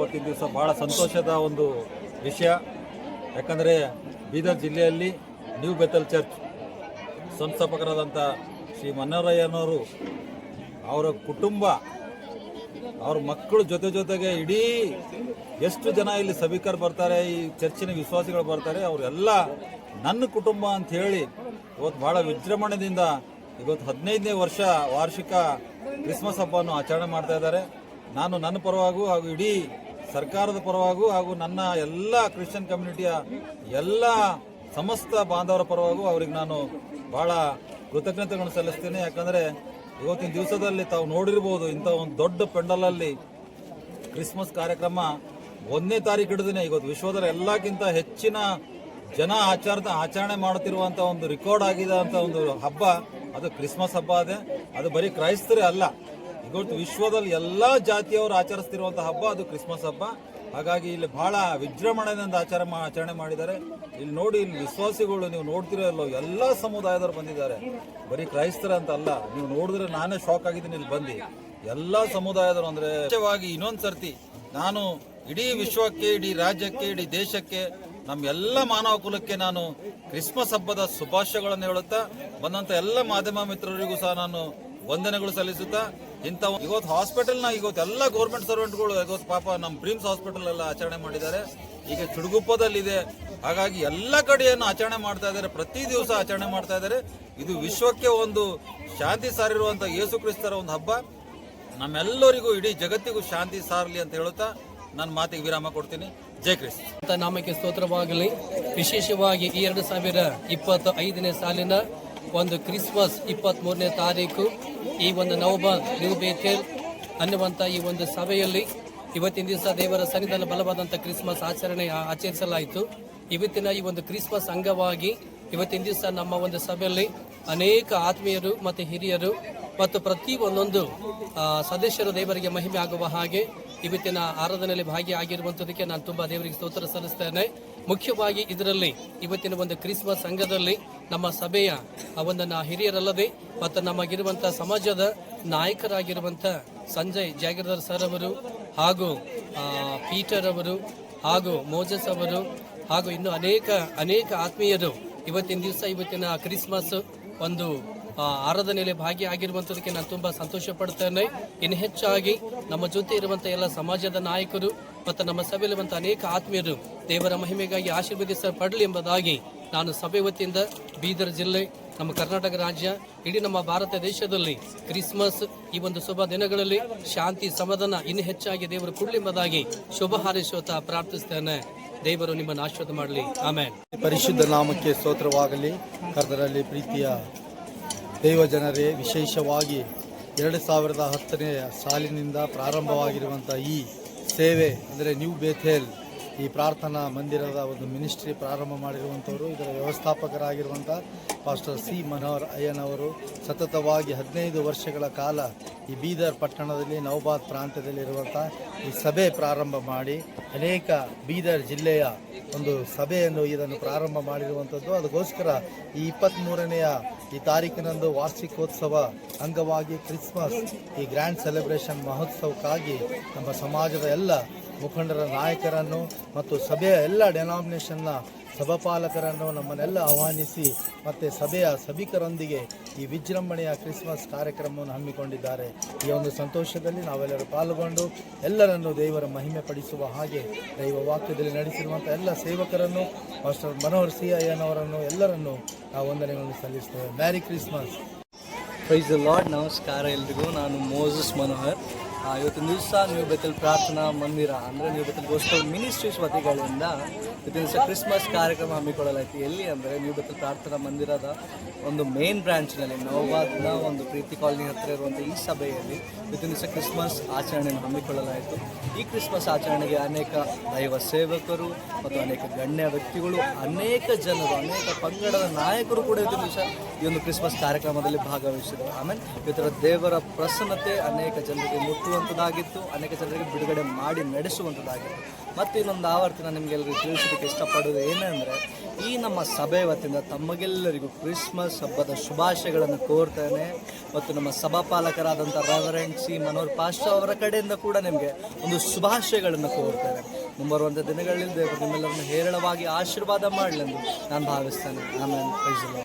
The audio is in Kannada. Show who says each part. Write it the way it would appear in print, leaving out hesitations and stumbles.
Speaker 1: ಇವತ್ತಿನ ದಿವಸ ಭಾಳ ಸಂತೋಷದ ಒಂದು ವಿಷಯ. ಯಾಕಂದರೆ ಬೀದರ್ ಜಿಲ್ಲೆಯಲ್ಲಿ ನ್ಯೂ ಬೆಥಲ್ ಚರ್ಚ್ ಸಂಸ್ಥಾಪಕರಾದಂಥ ಶ್ರೀ ಮನ್ನವರಯ್ಯನವರು, ಅವರ ಕುಟುಂಬ, ಅವ್ರ ಮಕ್ಕಳು ಜೊತೆಗೆ ಇಡೀ ಎಷ್ಟು ಜನ ಇಲ್ಲಿ ಸಭಿಕರು ಬರ್ತಾರೆ, ಈ ಚರ್ಚಿನ ವಿಶ್ವಾಸಿಗಳು ಬರ್ತಾರೆ, ಅವರೆಲ್ಲ ನನ್ನ ಕುಟುಂಬ ಅಂತ ಹೇಳಿ ಇವತ್ತು ಭಾಳ ವಿಜೃಂಭಣೆಯಿಂದ ಇವತ್ತು 15ನೇ ವರ್ಷ ವಾರ್ಷಿಕ ಕ್ರಿಸ್ಮಸ್ ಹಬ್ಬವನ್ನು ಆಚರಣೆ ಮಾಡ್ತಾ ಇದ್ದಾರೆ. ನಾನು ನನ್ನ ಪರವಾಗೂ ಹಾಗೂ ಇಡೀ ಸರ್ಕಾರದ ಪರವಾಗೂ ಹಾಗೂ ನನ್ನ ಎಲ್ಲ ಕ್ರಿಶ್ಚಿಯನ್ ಕಮ್ಯುನಿಟಿಯ ಎಲ್ಲ ಸಮಸ್ತ ಬಾಂಧವರ ಪರವಾಗೂ ಅವ್ರಿಗೆ ನಾನು ಭಾಳ ಕೃತಜ್ಞತೆಗಳನ್ನು ಸಲ್ಲಿಸ್ತೀನಿ. ಯಾಕಂದರೆ ಇವತ್ತಿನ ದಿವಸದಲ್ಲಿ ತಾವು ನೋಡಿರ್ಬೋದು, ಇಂಥ ಒಂದು ದೊಡ್ಡ ಪೆಂಡಲಲ್ಲಿ ಕ್ರಿಸ್ಮಸ್ ಕಾರ್ಯಕ್ರಮ 1ನೇ ತಾರೀಕು ಹಿಡಿದಿನೇ ಇವತ್ತು ವಿಶ್ವದಲ್ಲಿ ಎಲ್ಲಕ್ಕಿಂತ ಹೆಚ್ಚಿನ ಜನ ಆಚರಣೆ ಮಾಡುತ್ತಿರುವಂಥ ಒಂದು ರೆಕಾರ್ಡ್ ಆಗಿದೆ ಅಂತ ಒಂದು ಹಬ್ಬ ಅದು ಕ್ರಿಸ್ಮಸ್ ಹಬ್ಬ ಅದೇ. ಅದು ಬರೀ ಕ್ರೈಸ್ತರೇ ಅಲ್ಲ, ಇವತ್ತು ವಿಶ್ವದಲ್ಲಿ ಎಲ್ಲ ಜಾತಿಯವರು ಆಚರಿಸ್ತಿರುವಂಥ ಹಬ್ಬ ಅದು ಕ್ರಿಸ್ಮಸ್ ಹಬ್ಬ. ಹಾಗಾಗಿ ಇಲ್ಲಿ ಬಹಳ ವಿಜೃಂಭಣೆಯಿಂದ ಆಚರಣೆ ಮಾಡಿದ್ದಾರೆ. ಇಲ್ಲಿ ನೋಡಿ, ಇಲ್ಲಿ ವಿಶ್ವಾಸಿಗಳು ನೀವು ನೋಡ್ತಿರೋ ಇಲ್ಲೋ ಎಲ್ಲ ಸಮುದಾಯದವರು ಬಂದಿದ್ದಾರೆ, ಬರೀ ಕ್ರೈಸ್ತರ ಅಂತ ಅಲ್ಲ. ನೀವು ನೋಡಿದ್ರೆ ನಾನೇ ಶಾಕ್ ಆಗಿದ್ದೀನಿ ಇಲ್ಲಿ ಬಂದು. ಎಲ್ಲ ಸಮುದಾಯದವರು ಅಂದರೆ ಮುಖ್ಯವಾಗಿ ಇನ್ನೊಂದು ಸರ್ತಿ ನಾನು ಇಡೀ ವಿಶ್ವಕ್ಕೆ, ಇಡೀ ರಾಜ್ಯಕ್ಕೆ, ಇಡೀ ದೇಶಕ್ಕೆ, ನಮ್ಮ ಎಲ್ಲ ಮಾನವ ಕುಲಕ್ಕೆ ನಾನು ಕ್ರಿಸ್ಮಸ್ ಹಬ್ಬದ ಶುಭಾಶಯಗಳನ್ನು ಹೇಳುತ್ತಾ ಬಂದಂಥ ಎಲ್ಲ ಮಾಧ್ಯಮ ಮಿತ್ರರಿಗೂ ಸಹ ನಾನು ವಂದನೆಗಳು ಸಲ್ಲಿಸುತ್ತಾ, ಇಂಥ ಇವತ್ತು ಹಾಸ್ಪಿಟಲ್ನ ಇವತ್ತು ಎಲ್ಲ ಗೌರ್ಮೆಂಟ್ ಸರ್ವೆಂಟ್ಗಳು ಇವತ್ತು ಪಾಪ ನಮ್ಮ ಪ್ರಿಮ್ಸ್ ಹಾಸ್ಪಿಟಲ್ ಎಲ್ಲ ಆಚರಣೆ ಮಾಡಿದ್ದಾರೆ. ಈಗ ಚುಡುಗುಪ್ಪದಲ್ಲಿದೆ. ಹಾಗಾಗಿ ಎಲ್ಲ ಕಡೆಯನ್ನು ಆಚರಣೆ ಮಾಡ್ತಾ ಇದ್ದಾರೆ, ಪ್ರತಿ ದಿವಸ ಆಚರಣೆ ಮಾಡ್ತಾ ಇದ್ದಾರೆ. ಇದು ವಿಶ್ವಕ್ಕೆ ಒಂದು ಶಾಂತಿ ಸಾರಿರುವಂಥ ಯೇಸು ಕ್ರಿಸ್ತರ ಒಂದು ಹಬ್ಬ. ನಮ್ಮೆಲ್ಲರಿಗೂ ಇಡೀ ಜಗತ್ತಿಗೂ ಶಾಂತಿ ಸಾರಲಿ ಅಂತ ಹೇಳುತ್ತಾ ನನ್ನ ಮಾತಿಗೆ ವಿರಾಮ ಕೊಡ್ತೀನಿ. ಜೈ ಕ್ರಿಸ್ತ.
Speaker 2: ನಾಮಕ್ಕೆ ಸ್ತೋತ್ರವಾಗಲಿ. ವಿಶೇಷವಾಗಿ ಈ 2025ನೇ ಸಾಲಿನ ಒಂದು ಕ್ರಿಸ್ಮಸ್ 23ನೇ ತಾರೀಕು ಈ ಒಂದು ನವಬಾದ್ ನ್ಯೂ ಬೇಥೆಲ್ ಅನ್ನುವಂಥ ಈ ಒಂದು ಸಭೆಯಲ್ಲಿ ಇವತ್ತಿನ ದಿವಸ ದೇವರ ಸನ್ನಿಧಾನ ಬಲವಾದಂಥ ಕ್ರಿಸ್ಮಸ್ ಆಚರಿಸಲಾಯಿತು. ಇವತ್ತಿನ ಈ ಒಂದು ಕ್ರಿಸ್ಮಸ್ ಅಂಗವಾಗಿ ಇವತ್ತಿನ ದಿವಸ ನಮ್ಮ ಒಂದು ಸಭೆಯಲ್ಲಿ ಅನೇಕ ಆತ್ಮೀಯರು ಮತ್ತು ಹಿರಿಯರು ಮತ್ತು ಪ್ರತಿ ಒಂದೊಂದು ಸದಸ್ಯರು ದೇವರಿಗೆ ಮಹಿಮೆ ಆಗುವ ಹಾಗೆ ಇವತ್ತಿನ ಆರಾಧನೆಯಲ್ಲಿ ಭಾಗಿಯಾಗಿರುವಂಥದಕ್ಕೆ ನಾನು ತುಂಬ ದೇವರಿಗೆ ಸ್ತೋತ್ರ ಸಲ್ಲಿಸ್ತೇನೆ. ಮುಖ್ಯವಾಗಿ ಇದರಲ್ಲಿ ಇವತ್ತಿನ ಒಂದು ಕ್ರಿಸ್ಮಸ್ ಸಂಘದಲ್ಲಿ ನಮ್ಮ ಸಭೆಯ ಒಂದನ್ನು ಹಿರಿಯರಲ್ಲದೆ ಮತ್ತು ನಮಗಿರುವಂಥ ಸಮಾಜದ ನಾಯಕರಾಗಿರುವಂಥ ಸಂಜಯ್ ಜಾಗೀರ್ದಾರ್ ಸರ್ ಅವರು ಹಾಗೂ ಪೀಟರ್ ಅವರು ಹಾಗೂ ಮೋಜಸ್ ಅವರು ಹಾಗೂ ಇನ್ನು ಅನೇಕ ಆತ್ಮೀಯರು ಇವತ್ತಿನ ದಿವಸ ಇವತ್ತಿನ ಕ್ರಿಸ್ಮಸ್ ಒಂದು ಆರಾಧನೆಯಲ್ಲಿ ಭಾಗಿಯಾಗಿರುವಂಥದಕ್ಕೆ ನಾನು ತುಂಬ ಸಂತೋಷ ಪಡ್ತೇನೆ. ಇನ್ನು ಹೆಚ್ಚಾಗಿ ನಮ್ಮ ಜೊತೆ ಇರುವಂಥ ಎಲ್ಲ ಸಮಾಜದ ನಾಯಕರು ಮತ್ತು ನಮ್ಮ ಸಭೆಯಲ್ಲಿರುವಂಥ ಅನೇಕ ಆತ್ಮೀಯರು ದೇವರ ಮಹಿಮೆಗಾಗಿ ಆಶೀರ್ವದಿಸಲ್ಪಡಲಿ ಎಂಬುದಾಗಿ ನಾನು ಸಭೆ ವತಿಯಿಂದ ಬೀದರ್ ಜಿಲ್ಲೆ, ನಮ್ಮ ಕರ್ನಾಟಕ ರಾಜ್ಯ, ಇಡೀ ನಮ್ಮ ಭಾರತ ದೇಶದಲ್ಲಿ ಕ್ರಿಸ್ಮಸ್ ಈ ಒಂದು ಶುಭ ದಿನಗಳಲ್ಲಿ ಶಾಂತಿ ಸಮಾಧಾನ ಇನ್ನು ಹೆಚ್ಚಾಗಿ ದೇವರು ಕೊಡಲಿ ಎಂಬುದಾಗಿ ಶುಭ ಹಾರೈಸುತ್ತಾ ಪ್ರಾರ್ಥಿಸ್ತೇನೆ. ದೇವರು ನಿಮ್ಮನ್ನು ಆಶೀರ್ವಾದ ಮಾಡಲಿ. ಆಮೇಲೆ
Speaker 3: ಪರಿಶುದ್ಧ ನಾಮಕ್ಕೆ ಸ್ತೋತ್ರವಾಗಲಿ. ಕರ್ತನಲ್ಲಿ ಪ್ರೀತಿಯ ದೈವ ಜನರೇ, ವಿಶೇಷವಾಗಿ 2010ನೇ ಸಾಲಿನಿಂದ ಪ್ರಾರಂಭವಾಗಿರುವಂಥ ಈ ಸೇವೆ ಅಂದರೆ ನ್ಯೂ ಬೇಥೆಲ್ ಈ ಪ್ರಾರ್ಥನಾ ಮಂದಿರದ ಒಂದು ಮಿನಿಸ್ಟ್ರಿ ಪ್ರಾರಂಭ ಮಾಡಿರುವಂಥವರು, ಇದರ ವ್ಯವಸ್ಥಾಪಕರಾಗಿರುವಂಥ ಪಾಸ್ಟರ್ ಸಿ ಮನೋಹರ್ ಅಯ್ಯನವರು ಸತತವಾಗಿ 15 ವರ್ಷಗಳ ಕಾಲ ಈ ಬೀದರ್ ಪಟ್ಟಣದಲ್ಲಿ ನವಬಾದ್ ಪ್ರಾಂತ್ಯದಲ್ಲಿರುವಂಥ ಈ ಸಭೆ ಪ್ರಾರಂಭ ಮಾಡಿ ಅನೇಕ ಬೀದರ್ ಜಿಲ್ಲೆಯ ಒಂದು ಸಭೆಯನ್ನು ಇದನ್ನು ಪ್ರಾರಂಭ ಮಾಡಿರುವಂಥದ್ದು. ಅದಕ್ಕೋಸ್ಕರ ಈ 23ನೇ ಈ ತಾರೀಕಿನಂದು ವಾರ್ಷಿಕೋತ್ಸವ ಅಂಗವಾಗಿ ಕ್ರಿಸ್ಮಸ್ ಈ ಗ್ರ್ಯಾಂಡ್ ಸೆಲೆಬ್ರೇಷನ್ ಮಹೋತ್ಸವಕ್ಕಾಗಿ ನಮ್ಮ ಸಮಾಜದ ಎಲ್ಲ ಮುಖಂಡರ ನಾಯಕರನ್ನು ಮತ್ತು ಸಭೆಯ ಎಲ್ಲ ಡೆನಾಮಿನೇಷನ್ನ ಸಭಾಪಾಲಕರನ್ನು ನಮ್ಮನ್ನೆಲ್ಲ ಆಹ್ವಾನಿಸಿ ಮತ್ತು ಸಭೆಯ ಸಭಿಕರೊಂದಿಗೆ ಈ ವಿಜೃಂಭಣೆಯ ಕ್ರಿಸ್ಮಸ್ ಕಾರ್ಯಕ್ರಮವನ್ನು ಹಮ್ಮಿಕೊಂಡಿದ್ದಾರೆ. ಈ ಒಂದು ಸಂತೋಷದಲ್ಲಿ ನಾವೆಲ್ಲರೂ ಪಾಲ್ಗೊಂಡು ಎಲ್ಲರನ್ನು ದೇವರ ಮಹಿಮೆ ಪಡಿಸುವ ಹಾಗೆ ದೈವ ವಾಕ್ಯದಲ್ಲಿ ನಡೆಸಿರುವಂಥ ಎಲ್ಲ ಸೇವಕರನ್ನು, ಮಾಸ್ಟರ್ ಮನೋಹರ್ ಸಿ ಅಯ್ಯನವರನ್ನು ಎಲ್ಲರನ್ನು ನಾವು ವಂದನೆಗಳನ್ನು ಸಲ್ಲಿಸ್ತೇವೆ. Merry Christmas.
Speaker 4: Praise the Lord. ನಮಸ್ಕಾರ ಎಲ್ರಿಗೂ. ನಾನು ಮೋಸಸ್ ಮನೋಹರ್. ಇವತ್ತಿನ ದಿವಸ ನ್ಯೂ ಬೆಥೆಲ್ ಪ್ರಾರ್ಥನಾ ಮಂದಿರ ಅಂದರೆ ನ್ಯೂ ಬೆಥೆಲ್ ಗೋಸ್ಪಲ್ ಮಿನಿಸ್ಟ್ರೀಸ್ ವತಿಗಳಿಂದ ಇವತ್ತಿನ ದಿವಸ ಕ್ರಿಸ್ಮಸ್ ಕಾರ್ಯಕ್ರಮ ಹಮ್ಮಿಕೊಳ್ಳಲಾಯಿತು. ಎಲ್ಲಿ ಅಂದರೆ ನ್ಯೂ ಬೆಥೆಲ್ ಪ್ರಾರ್ಥನಾ ಮಂದಿರದ ಒಂದು ಮೇನ್ ಬ್ರಾಂಚ್ನಲ್ಲಿ ನವಬಾದ್ನ ಒಂದು ಪ್ರೀತಿ ಕಾಲನಿ ಹತ್ತಿರ ಇರುವಂಥ ಈ ಸಭೆಯಲ್ಲಿ ಇವತ್ತಿನ ದಿವಸ ಕ್ರಿಸ್ಮಸ್ ಆಚರಣೆಯನ್ನು ಹಮ್ಮಿಕೊಳ್ಳಲಾಯಿತು. ಈ ಕ್ರಿಸ್ಮಸ್ ಆಚರಣೆಗೆ ಅನೇಕ ದೈವ ಸೇವಕರು ಮತ್ತು ಅನೇಕ ಗಣ್ಯ ವ್ಯಕ್ತಿಗಳು, ಅನೇಕ ಜನರು, ಅನೇಕ ಪಂಗಡದ ನಾಯಕರು ಕೂಡ ಇವತ್ತಿನ ದಿವಸ ಈ ಒಂದು ಕ್ರಿಸ್ಮಸ್ ಕಾರ್ಯಕ್ರಮದಲ್ಲಿ ಭಾಗವಹಿಸಿದರು. ಆಮೇಲೆ ಇವತ್ತರ ದೇವರ ಪ್ರಸನ್ನತೆ ಅನೇಕ ಜನರಿಗೆ ಮುಟ್ಟು ಎತ್ತುವಂಥದ್ದಾಗಿತ್ತು, ಅನೇಕ ಜನರಿಗೆ ಬಿಡುಗಡೆ ಮಾಡಿ ನಡೆಸುವಂಥದ್ದಾಗಿತ್ತು. ಮತ್ತು ಇನ್ನೊಂದು ಆವರ್ತಿ ನಾನು ನಿಮಗೆಲ್ಲರಿಗೂ ತಿಳಿಸೋದಕ್ಕೆ ಇಷ್ಟಪಡೋದು ಏನಂದರೆ, ಈ ನಮ್ಮ ಸಭೆ ವತಿಯಿಂದ ತಮಗೆಲ್ಲರಿಗೂ ಕ್ರಿಸ್ಮಸ್ ಹಬ್ಬದ ಶುಭಾಶಯಗಳನ್ನು ಕೋರ್ತೇನೆ. ಮತ್ತು ನಮ್ಮ ಸಭಾಪಾಲಕರಾದಂಥ ರೆವರೆಂಡ್ ಸಿ ಮನೋಹರ್ ಪಾಸ್ಟರ್ ಅವರ ಕಡೆಯಿಂದ ಕೂಡ ನಿಮಗೆ ಒಂದು ಶುಭಾಶಯಗಳನ್ನು ಕೋರ್ತೇನೆ. ಮುಂಬರುವಂಥ ದಿನಗಳಲ್ಲಿ ದೇವರು ನಿಮ್ಮೆಲ್ಲರನ್ನು ಹೇರಳವಾಗಿ ಆಶೀರ್ವಾದ ಮಾಡಲೆಂದು ನಾನು ಭಾವಿಸ್ತೇನೆ. ಆಮೇಲೆ